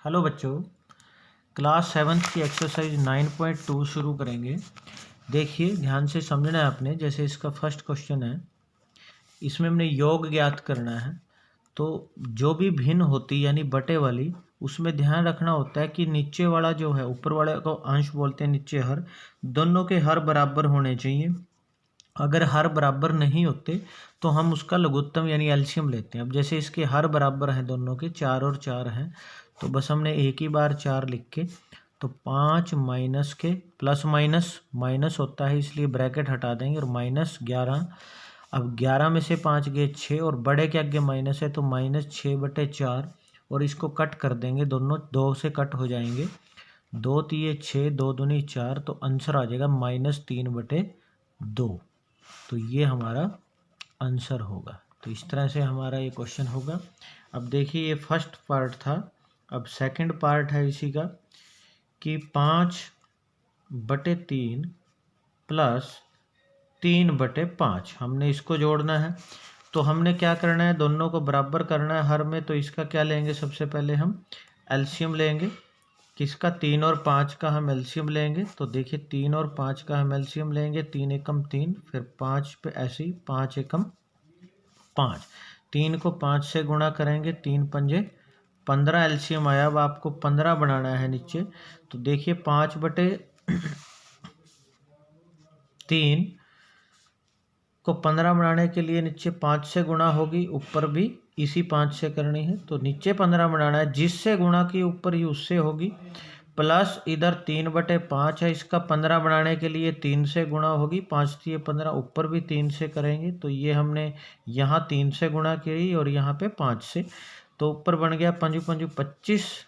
Hello बच्चों, class 7th की exercise 9.2 शुरू करेंगे। देखिए ध्यान से समझना है आपने। जैसे इसका फर्स्ट क्वेश्चन है, इसमें हमने योग ज्ञात करना है। तो जो भी भिन्न होती यानी बटे वाली, उसमें ध्यान रखना होता है कि नीचे वाला जो है, ऊपर वाले को अंश बोलते हैं, नीचे हर, दोनों के हर बराबर होने चाहिए। अगर हर बराबर नहीं होते तो हम उसका लघुत्तम यानी एलसीएम लेते हैं। अब जैसे इसके हर बराबर हैं, दोनों के 4 और 4 हैं, तो बस हमने एक ही बार 4 लिख के, तो 5 माइनस के प्लस माइनस माइनस होता है इसलिए ब्रैकेट हटा देंगे, और माइनस 11। अब 11 में से 5 गए 6, और बड़े के आगे माइनस है तो -6/4, और इसको कट कर देंगे, दोनों 2 से कट हो जाएंगे। 2 तिये 6, 2 दूनी 4, तो आंसर आ जाएगा -3/2। तो ये हमारा आंसर होगा। तो इस तरह से हमारा ये क्वेश्चन होगा। अब देखिए, ये फर्स्ट पार्ट था। अब सेकंड पार्ट है इसी का कि 5/3 प्लस 3/5 हमने इसको जोड़ना है। तो हमने क्या करना है, दोनों को बराबर करना है हर में। तो इसका क्या लेंगे, सबसे पहले हम एलसीएम लेंगे। किसका? 3 और 5 का हम एलसीएम लेंगे। तो देखिए 3 और 5 का हम एलसीएम लेंगे। 3 एकम 3, फिर 5 पे ऐसे ही 5 एकम 5। 3 को 5 से गुणा करेंगे, 3 पंजे 15 एलसीएम आया। अब आपको 15 बनाना है नीचे। तो देखिए 5/3 को 15 बनाने के लिए नीचे 5 से गुणा होगी, ऊपर भी इसी 5 से करनी है। तो नीचे 15 बनाना है, जिससे गुणा की ऊपर ही उससे होगी। प्लस इधर 3/5 है, इसका 15 बनाने के लिए 3 से गुणा होगी। 5 तिये 15, ऊपर भी 3 से करेंगे। तो ये हमने यहाँ 3 से गुणा की और यहाँ पे 5 से। तो ऊपर बन गया 5 पंजू 25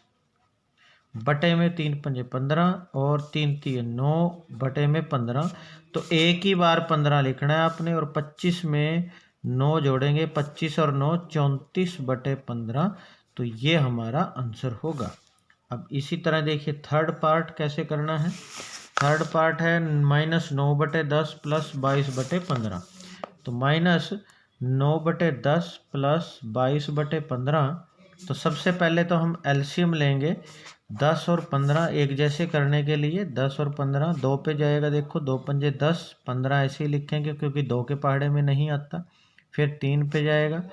बटे में 3 पंजे 15, और 3 तिये 9 बटे में 15। तो एक ही बार 15 लिखना है आपने, और 25 में 9 जोड़ेंगे, 25 और 9 34/15। तो ये हमारा आंसर होगा। अब इसी तरह देखिए थर्ड पार्ट कैसे करना है। थर्ड पार्ट है -9/10 प्लस 22/15। तो -9/10 प्लस 22/15। तो सबसे पहले तो हम एलसीएम लेंगे। 10 और 15 एक जैसे करने के लिए 10 और 15 2 पे जाएगा। देखो 2 पंजे 10, 15 ऐसे ही लिखेंगे क्योंकि 2 के पहाड़े में नहीं आता। फिर 3 पे जाएगा,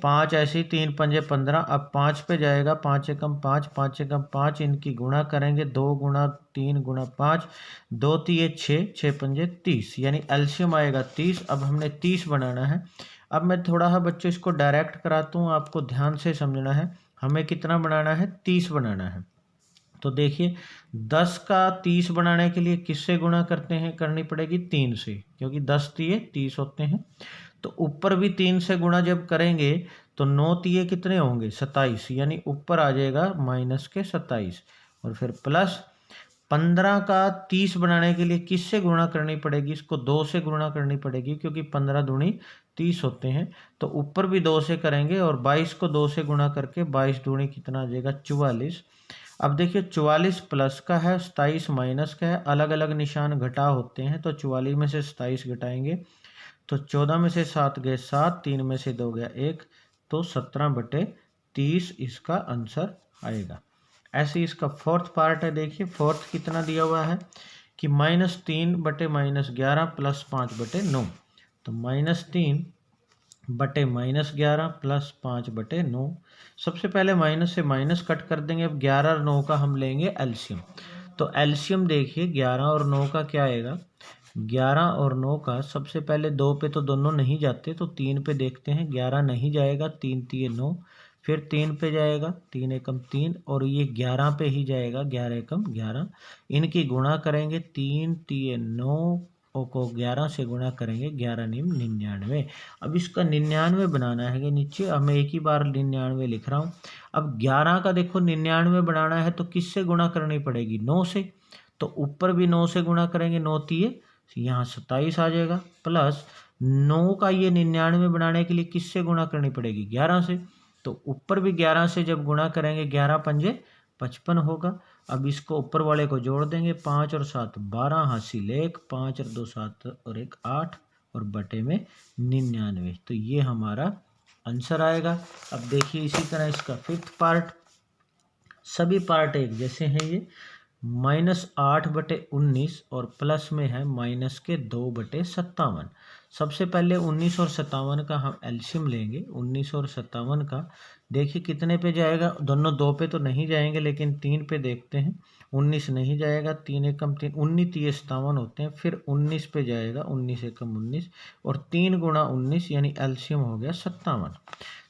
5 ऐसे ही 3 पंजे 15। अब 5 पे जाएगा, 5 एकम 5, 5 एकम 5, इनकी गुणा करेंगे, 2 गुणा 3 गुणा 5, 2 तिये 6, 6 पंजे 30, यानी एलसीएम आएगा 30। अब हमने 30 बनाना है। अब मैं थोड़ा सा बच्चों इसको डायरेक्ट कराता हूँ, आपको ध्यान से समझना है। हमें कितना बनाना है? 30 बनाना है। तो देखिए 10 का 30 बनाने के लिए किससे गुणा करते हैं? करनी पड़ेगी 3 से, क्योंकि 10 तिये 30 होते हैं। तो ऊपर भी 3 से गुणा जब करेंगे तो 9 तिये कितने होंगे? 27, यानी ऊपर आ जाएगा -27। और फिर प्लस 15 का 30 बनाने के लिए किससे गुणा करनी पड़ेगी? इसको 2 से गुणा करनी पड़ेगी, क्योंकि 15 दूनी 30 होते हैं। तो ऊपर भी 2 से करेंगे, और 22 को 2 से गुणा करके 22 दूनी कितना आ जाएगा? 44। अब देखिए 44 प्लस का है, 27 माइनस का है। अलग अलग निशान घटा होते हैं, तो 44 में से 27 घटाएंगे तो 14 में से 7 गए 7, 3 में से 2 गया 1, तो 17/30 इसका आंसर आएगा। ऐसे इसका फोर्थ पार्ट है। देखिए फोर्थ कितना दिया हुआ है कि -3/-11 प्लस 5/9। तो -3/-11 प्लस 5/9। सबसे पहले माइनस से माइनस कट कर देंगे। अब 11 और 9 का हम लेंगे एलसीएम। तो एलसीएम देखिए 11 और 9 का क्या आएगा? 11 और 9 का सबसे पहले 2 पे तो दोनों नहीं जाते, तो 3 पे देखते हैं। 11 नहीं जाएगा, 3 तिये 9, फिर 3 पे जाएगा, 3 एकम 3, और ये 11 पे ही जाएगा, 11 एकम 11। इनकी गुणा करेंगे, 3 तिये 9 को 11 से गुणा करेंगे, 11 निम 99। अब इसका 99 बनाना है कि नीचे, अब मैं एक ही बार 99 लिख रहा हूँ। अब 11 का देखो 99 बनाना है तो किससे गुणा करनी पड़ेगी? 9 से। तो ऊपर भी 9 से गुणा करेंगे, 9 तिये यहाँ 27 आ जाएगा। प्लस 9 का ये 99 बनाने के लिए किससे गुणा करनी पड़ेगी? 11 से। तो ऊपर भी 11 से जब गुणा करेंगे, 11 पंजे 55 होगा। अब इसको ऊपर वाले को जोड़ देंगे, 5 और 7 12, हासिल 1, 5 और 2 7 और 1 8, और बटे में 99। तो ये हमारा आंसर आएगा। अब देखिए इसी तरह इसका फिफ्थ पार्ट। सभी पार्ट एक जैसे हैं ये, -8/19 और प्लस में है -2/57। सबसे पहले 19 और 57 का हम एलसीएम लेंगे। 19 और 57 का देखिए कितने पे जाएगा, दोनों 2 पे तो नहीं जाएंगे लेकिन 3 पे देखते हैं। 19 नहीं जाएगा, 3 एकम 3, 19 3 57 होते हैं, फिर 19 पे जाएगा, 19 एकम 19 और 3 गुणा 19 यानी एलसीएम हो गया 57।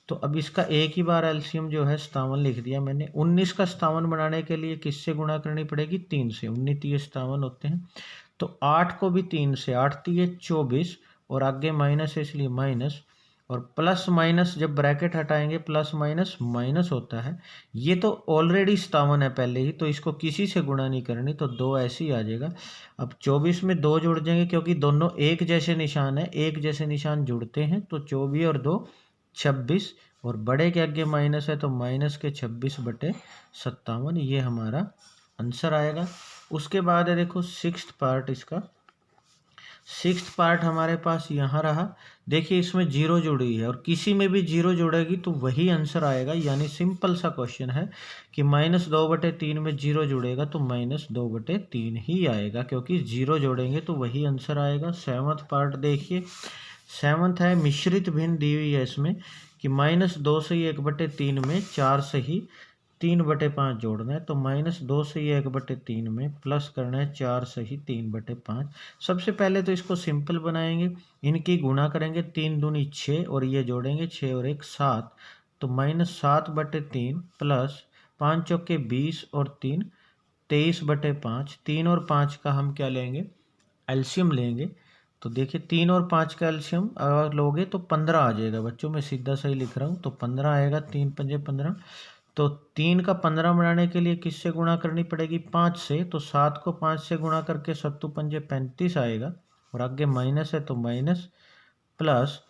तो अब इसका एक ही बार एलसीएम जो है 57 लिख दिया मैंने। 19 का 57 बनाने के लिए किससे गुणा करनी पड़ेगी, 3 से। 19 3 57 होते हैं, तो 8 को भी 3 से, 8 3 24 और आगे माइनस है इसलिए माइनस, और प्लस माइनस जब ब्रैकेट हटाएंगे प्लस माइनस माइनस होता है। ये तो ऑलरेडी 57 है पहले ही, तो इसको किसी से गुणा नहीं करनी, तो 2 ऐसे ही आ जाएगा। अब 24 में 2 जुड़ जाएंगे क्योंकि दोनों एक जैसे निशान है, एक जैसे निशान जुड़ते हैं, तो 24 और 2 26 और बड़े के आगे माइनस है तो माइनस के 26/57, ये हमारा आंसर आएगा। उसके बाद है देखो सिक्स्थ पार्ट, इसका सिक्स्थ पार्ट हमारे पास यहाँ रहा। देखिए इसमें 0 जुड़ी है और किसी में भी 0 जुड़ेगी तो वही आंसर आएगा, यानी सिंपल सा क्वेश्चन है कि -2/3 में 0 जुड़ेगा तो -2/3 ही आएगा, क्योंकि 0 जोड़ेंगे तो वही आंसर आएगा। सेवन्थ पार्ट देखिए, सेवन्थ है मिश्रित भिन्न दी हुई है इसमें कि -2 से 1/3 में 4 से ही 3/5 जोड़ना है, तो -2 से 1/3 में प्लस करना है 4 से ही 3/5। सबसे पहले तो इसको सिंपल बनाएंगे, इनकी गुणा करेंगे, 3 दूनी 6 और ये जोड़ेंगे 6 और 1 7, तो -7/3 प्लस 5 चौके 20 और 3 23/5। 3 और 5 का हम क्या लेंगे, एलसीएम लेंगे। तो देखिए 3 और 5 का एलसीएम अगर लोगे तो 15 आ जाएगा बच्चों, मैं सीधा सही लिख रहा हूँ, तो 15 आएगा, 3 पंजे 15। तो 3 का 15 बनाने के लिए किससे गुणा करनी पड़ेगी, 5 से, तो 7 को 5 से गुणा करके 7 पंजे 35 आएगा और आगे माइनस है तो माइनस, प्लस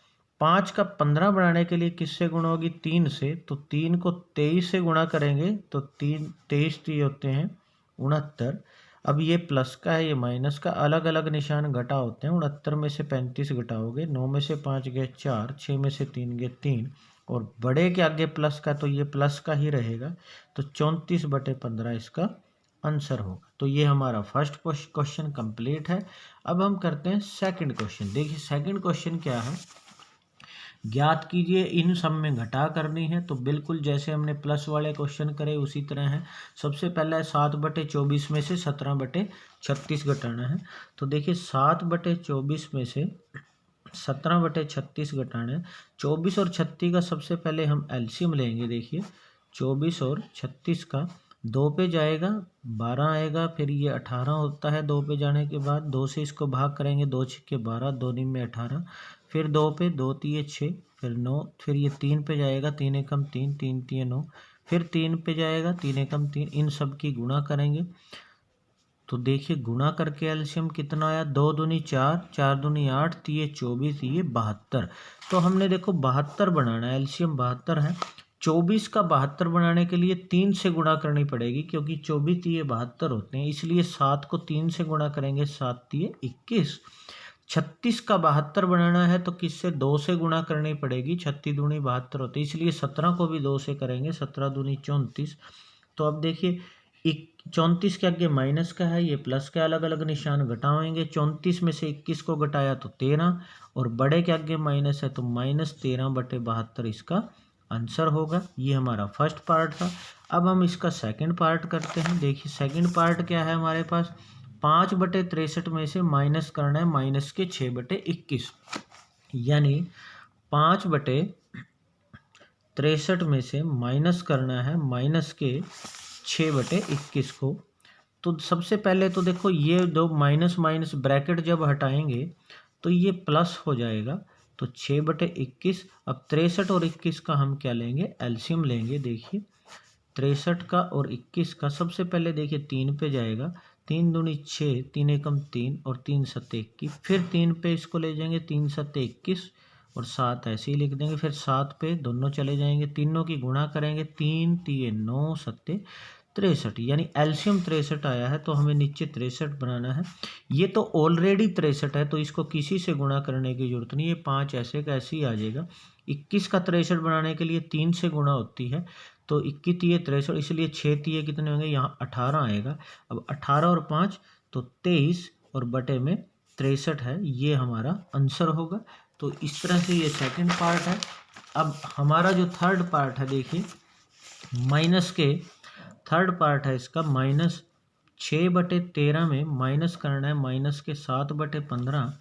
5 का 15 बनाने के लिए किससे गुणा होगी, 3 से, तो 3 को 23 से गुणा करेंगे तो 3 23 3 होते हैं 69। अब ये प्लस का है, ये माइनस का, अलग अलग निशान घटा होते हैं। 69 में से 35 घटाओगे, 9 में से 5 गए 4, 6 में से 3 गए 3 और बड़े के आगे प्लस का, तो ये प्लस का ही रहेगा, तो 34/15 इसका आंसर होगा। तो ये हमारा फर्स्ट क्वेश्चन कंप्लीट है। अब हम करते हैं सेकंड क्वेश्चन। देखिए सेकंड क्वेश्चन क्या है, ज्ञात कीजिए इन सब में घटा करनी है, तो बिल्कुल जैसे हमने प्लस वाले क्वेश्चन करे उसी तरह है। सबसे पहला है 7/24 में से 17/36 घटाना है। तो देखिए 7/24 में से 17/36 घटाना है। 24 और 36 का सबसे पहले हम एलसीएम लेंगे। देखिए 24 और 36 का 2 पे जाएगा 12 आएगा, फिर ये 18 होता है 2 पे जाने के बाद, 2 से इसको भाग करेंगे, 2 6 12, 2 निम में 18, फिर 2 पे 2 3 6, फिर 9, फिर ये 3 पे जाएगा, 3 एकम 3, 3 3 9, फिर 3 पे जाएगा, 3 एकम 3, इन सब की गुणा करेंगे। तो देखिए गुणा करके एलसीएम कितना आया, 2 दूनी 4, 4 दूनी 8, 3 24, ये 72। तो हमने देखो 72 बनाना है, एलसीएम 72 है। 24 का 72 बनाने के लिए 3 से गुणा करनी पड़ेगी, क्योंकि 24 3 72 होते हैं, इसलिए 7 को 3 से गुणा करेंगे, 7 3 21। 36 का 72 बनाना है तो किससे, 2 से गुणा करनी पड़ेगी, 36 दूनी 72 होते हैं, इसलिए 17 को भी 2 से करेंगे, 17 दूनी 34। तो अब देखिए 34 के आगे माइनस का है, ये प्लस के अलग अलग निशान घटाएंगे। 34 में से 21 को घटाया तो 13 और बड़े के आगे माइनस है तो -13/72 इसका आंसर होगा। ये हमारा फर्स्ट पार्ट था। अब हम इसका सेकंड पार्ट करते हैं। देखिए सेकंड पार्ट क्या है हमारे पास, 5/63 में से माइनस करना है माइनस के 6/21, यानी 5/63 में से माइनस करना है माइनस के 6/21 को। तो सबसे पहले तो देखो ये दो माइनस माइनस ब्रैकेट जब हटाएंगे तो ये प्लस हो जाएगा, तो 6/21। अब 63 और 21 का हम क्या लेंगे, एलसीएम लेंगे। देखिए 63 का और 21 का सबसे पहले देखिए 3 पे जाएगा, 3 दूनी 6, 3 एकम 3 और 3 7 21, फिर 3 पे इसको ले जाएंगे, 3 7 21 और 7 ऐसे ही लिख देंगे, फिर 7 पे दोनों चले जाएंगे, तीनों की गुणा करेंगे, 3 3 9 7 63, यानी एलसीएम 63 आया है, तो हमें नीचे 63 बनाना है। ये तो ऑलरेडी 63 है तो इसको किसी से गुणा करने की जरूरत नहीं है, 5 ऐसे का ऐसे ही आ जाएगा। 21 का 63 बनाने के लिए 3 से गुणा होती है, तो 21 तिये 63, इसलिए 6 तिये कितने होंगे, यहाँ 18 आएगा। अब 18 और 5 तो 23 और बटे में 63 है, ये हमारा आंसर होगा। तो इस तरह से ये सेकंड पार्ट है। अब हमारा जो थर्ड पार्ट है, देखिए माइनस के थर्ड पार्ट है इसका, -6/13 में माइनस करना है -7/15।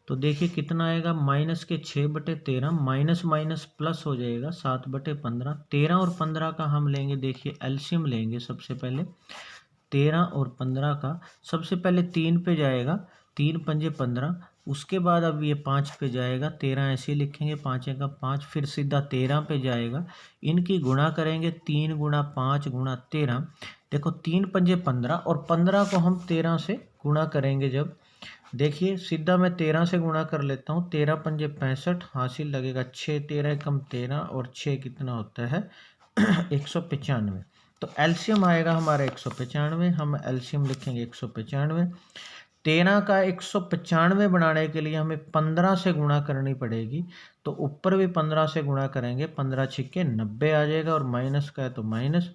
तो देखिए कितना आएगा, -6/13 माइनस माइनस प्लस हो जाएगा 7/15। 13 और 15 का हम लेंगे, देखिए एलसीएम लेंगे सबसे पहले। 13 और 15 का सबसे पहले 3 पे जाएगा, 3 पंजे 15, उसके बाद अब ये 5 पे जाएगा, 13 ऐसे ही लिखेंगे, 5 का 5, फिर सीधा 13 पे जाएगा। इनकी गुणा करेंगे, 3 गुणा 5 गुणा 13। देखो 3 पंजे 15 और 15 को हम 13 से गुणा करेंगे जब, देखिए सीधा मैं 13 से गुणा कर लेता हूँ, 13 पंजे 65 हासिल लगेगा 6, 13 कम 13 और 6 कितना होता है 195। तो एलसीएम आएगा हमारा 195, हम एलसीएम लिखेंगे 195। 13 का 195 बनाने के लिए हमें 15 से गुणा करनी पड़ेगी, तो ऊपर भी 15 से गुणा करेंगे, 15 छिक्के 90 आ जाएगा, और माइनस का है तो माइनस।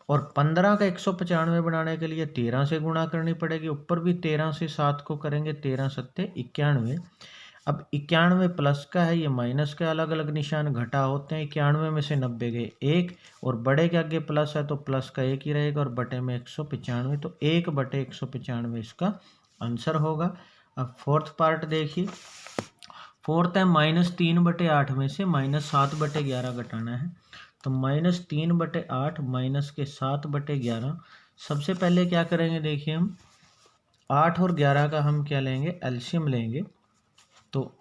और 15 का 195 बनाने के लिए 13 से गुणा करनी पड़ेगी, ऊपर भी 13 से 7 को करेंगे, 13 सत्ते 91। अब 91 प्लस का है, ये माइनस के अलग अलग निशान घटा होते हैं, 91 में से 90 गए 1, और बड़े के आगे प्लस है तो प्लस का 1 ही रहेगा, और बटे में 195, तो 1/195 इसका आंसर होगा। अब फोर्थ पार्ट देखिए, फोर्थ है -3/8 में से -7/11 घटाना है। तो -3/8 माइनस के 7/11, सबसे पहले क्या करेंगे, देखिए हम 8 और 11 का हम क्या लेंगे, एलसीएम लेंगे। तो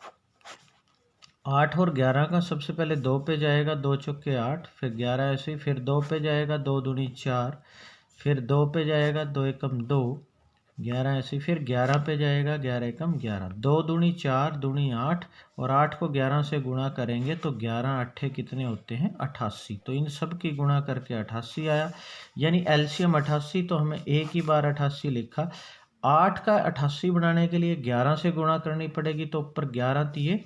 8 और 11 का सबसे पहले 2 पे जाएगा, 2 चौके 8, फिर 11 ऐसे, फिर 2 पे जाएगा, 2 दूनी 4, फिर 2 पे जाएगा, 2 एकम 2, 11 ऐसे, फिर 11 पे जाएगा, 11 एकम 11, 2 दूनी 4, दूनी 8, और 8 को 11 से गुणा करेंगे तो 11 8 कितने होते हैं 88। तो इन सब की गुणा करके 88 आया, यानी एलसीएम 88। तो हमें एक ही बार 88 लिखा। 8 का 88 बनाने के लिए 11 से गुणा करनी पड़ेगी, तो ऊपर 11 तिये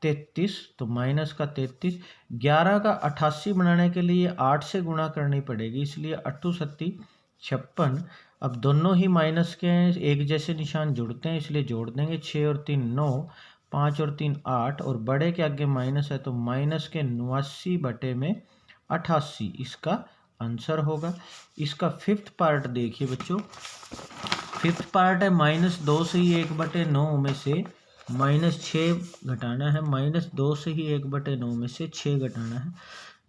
33, तो माइनस का 33। 11 का 88 बनाने के लिए 8 से गुणा करनी पड़ेगी, इसलिए 8 सत्ती 56। अब दोनों ही माइनस के हैं, एक जैसे निशान जुड़ते हैं, इसलिए जोड़ देंगे, 6 और 3 9, 5 और 3 8, और बड़े के आगे माइनस है तो माइनस के 89 बटे में 88 इसका आंसर होगा। इसका फिफ्थ पार्ट देखिए बच्चों, फिफ्थ पार्ट है -2 से ही 1/9 में से -6 घटाना है, -2 से ही 1/9 में से 6 घटाना है।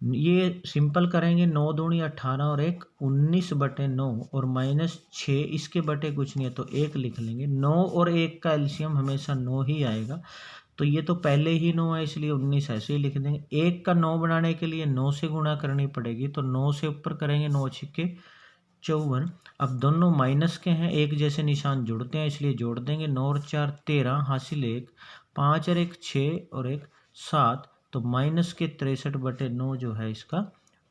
ये सिंपल करेंगे, 9 दूनी 18 और 1 19/9, और -6 इसके बटे कुछ नहीं है तो 1 लिख लेंगे। 9 और 1 का एलसीएम हमेशा 9 ही आएगा, तो ये तो पहले ही 9 है इसलिए 19 ऐसे ही लिख देंगे। 1 का 9 बनाने के लिए 9 से गुणा करनी पड़ेगी, तो 9 से ऊपर करेंगे, 9 छिक्के 54। अब दोनों माइनस के हैं, एक जैसे निशान जुड़ते हैं इसलिए जोड़ देंगे, 9 और 4 13 हासिल 1, 5 और 1 6 और 1 7, तो माइनस के 63/9 जो है इसका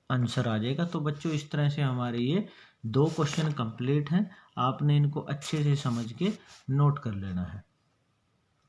आंसर आ जाएगा। तो बच्चों इस तरह से हमारे ये 2 क्वेश्चन कंप्लीट हैं, आपने इनको अच्छे से समझ के नोट कर लेना है।